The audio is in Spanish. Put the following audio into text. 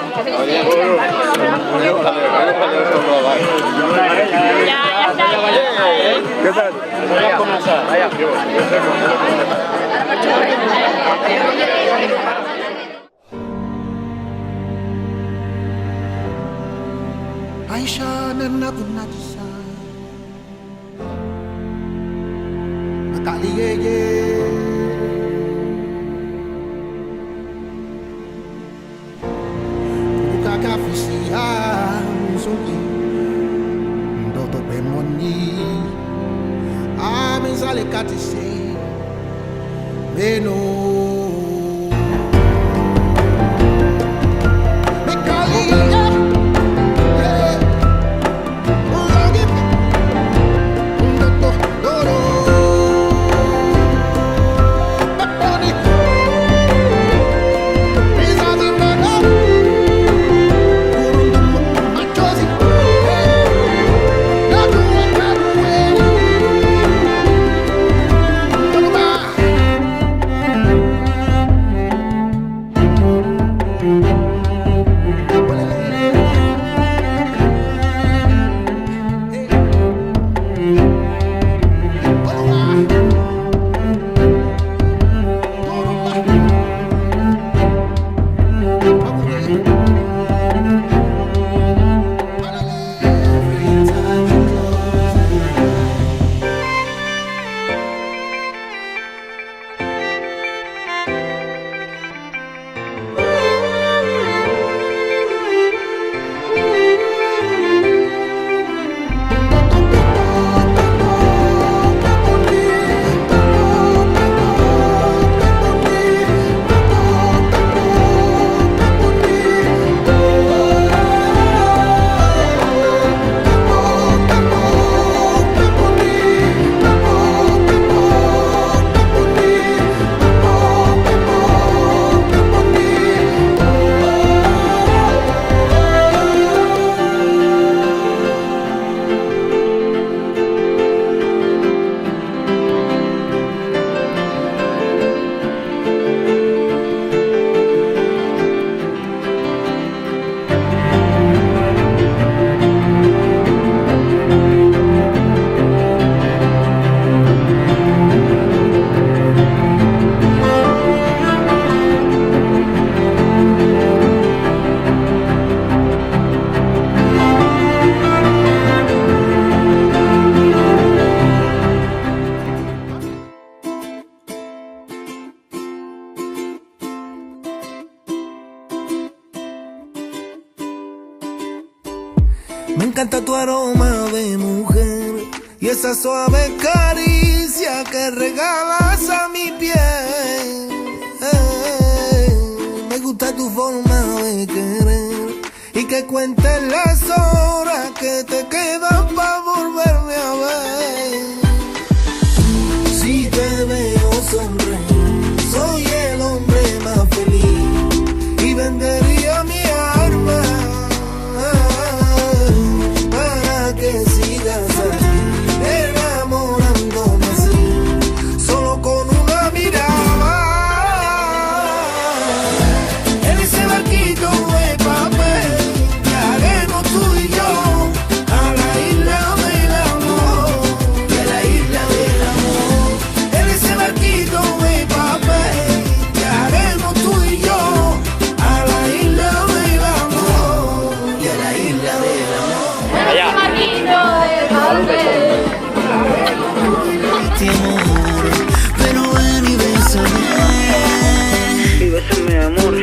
¿Qué tal? Aisha na kuna tisa Akali ye Kuka fisi ha Musuki Ndoto pemoni Amezale katise Meno Me encanta tu aroma de mujer y esa suave caricia que regalas a mi piel. Me gusta tu forma de querer y que cuentes las horas que te quedan para volverme a ver. Si te veo sonreír, soy el hombre más feliz y vendería mi alma que sigas aquí, enamorándome así, solo con una mirada. En ese barquito de papel que haremos tú y yo a la isla del amor, y a la isla del amor. En ese barquito de papel que haremos tú y yo a la isla del amor, y a la isla del amor. Allá. Este amor, pero ven y bésame. Y bésame, amor.